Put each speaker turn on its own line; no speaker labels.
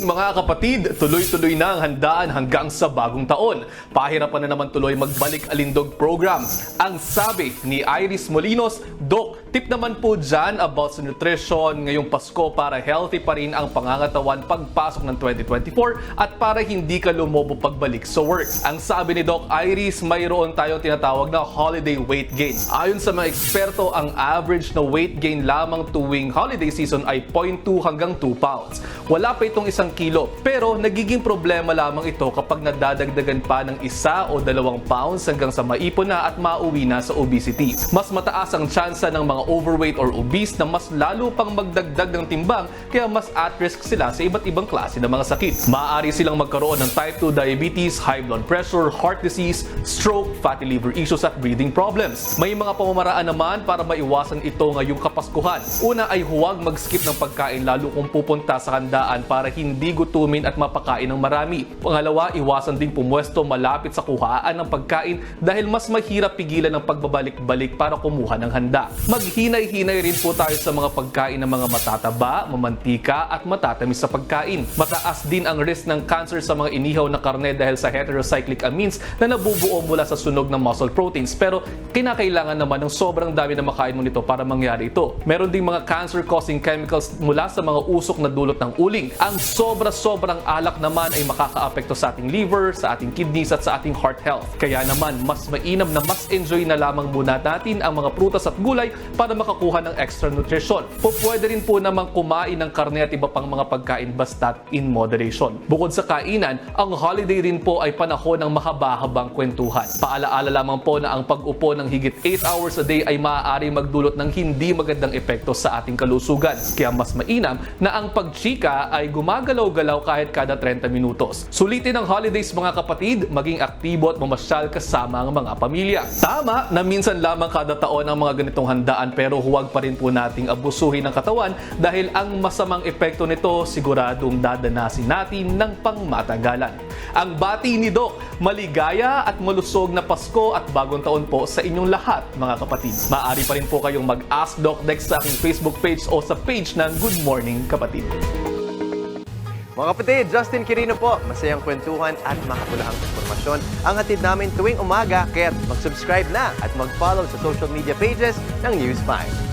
mga kapatid, tuloy-tuloy na ang handaan hanggang sa bagong taon. Pahirapan na naman tuloy magbalik alindog program. Ang sabi ni Iris Molinos, Doc, tip naman po dyan about sa nutrition ngayong Pasko para healthy pa rin ang pangangatawan pagpasok ng 2024 at para hindi ka lumobo pagbalik sa work. Ang sabi ni Doc Iris, mayroon tayong tinatawag na holiday weight gain. Ayon sa mga eksperto, ang average na weight gain lamang tuwing holiday season ay 0.2 hanggang 2 pounds. Wala pa itong 1 kilo, pero nagiging problema lamang ito kapag nadadagdagan pa ng 1 o 2 pounds hanggang sa maipon na at mauwi na sa obesity. Mas mataas ang tsansa ng mga overweight or obese na mas lalo pang magdagdag ng timbang, kaya mas at risk sila sa iba't ibang klase ng mga sakit. Maaari silang magkaroon ng type 2 diabetes, high blood pressure, heart disease, stroke, fatty liver issues at breathing problems. May mga pamamaraan naman para maiwasan ito ngayong Kapaskuhan. Una ay huwag mag-skip ng pagkain lalo kung pupunta sa handaan para hindi gutumin at mapakain ng marami. Pangalawa, iwasan din pumwesto malapit sa kuhaan ng pagkain dahil mas mahirap pigilan ng pagbabalik-balik para kumuha ng handa. Maghinay-hinay rin po tayo sa mga pagkain ng mga matataba, mamantika at matatamis sa pagkain. Mataas din ang risk ng cancer sa mga inihaw na karne dahil sa heterocyclic amines na nabubuo mula sa sunog ng muscle proteins. Pero kinakailangan naman ng sobrang dami na makain mo nito para mangyari ito. Meron ding mga cancer-causing chemicals mula sa mga usok na dulot ng uling. Ang sobra-sobrang alak naman ay makakaapekto sa ating liver, sa ating kidneys at sa ating heart health. Kaya naman, mas mainam na mas enjoy na lamang muna natin ang mga prutas at gulay para makakuha ng extra nutrition. Pwede rin po namang kumain ng karne at iba pang mga pagkain basta't in moderation. Bukod sa kainan, ang holiday rin po ay panahon ng mahaba-habang kwentuhan. Paalaala lamang po na ang pag-upo ng higit 8 hours a day ay maaari magdulot ng hindi magandang epekto sa ating kalusugan. Kaya mas mainam na ang pagchika ay gumagalaw-galaw kahit kada 30 minutos. Sulitin ang holidays mga kapatid, maging aktibo at mamasyal kasama ang mga pamilya. Tama na minsan lamang kada taon ang mga ganitong handaan, pero huwag pa rin po nating abusuhin ang katawan dahil ang masamang epekto nito siguradong dadanasin natin ng pangmatagalan. Ang bati ni Doc, maligaya at malusog na Pasko at bagong taon po sa inyong lahat mga kapatid. Maaari pa rin po kayong mag-ask Doc Dex sa aking Facebook page o sa page ng Good Morning Kapatid.
Mga kapatid, Justin Quirino po. Masayang kwentuhan at makapulahang informasyon ang hatid namin tuwing umaga, kaya mag-subscribe na at mag-follow sa social media pages ng News 5.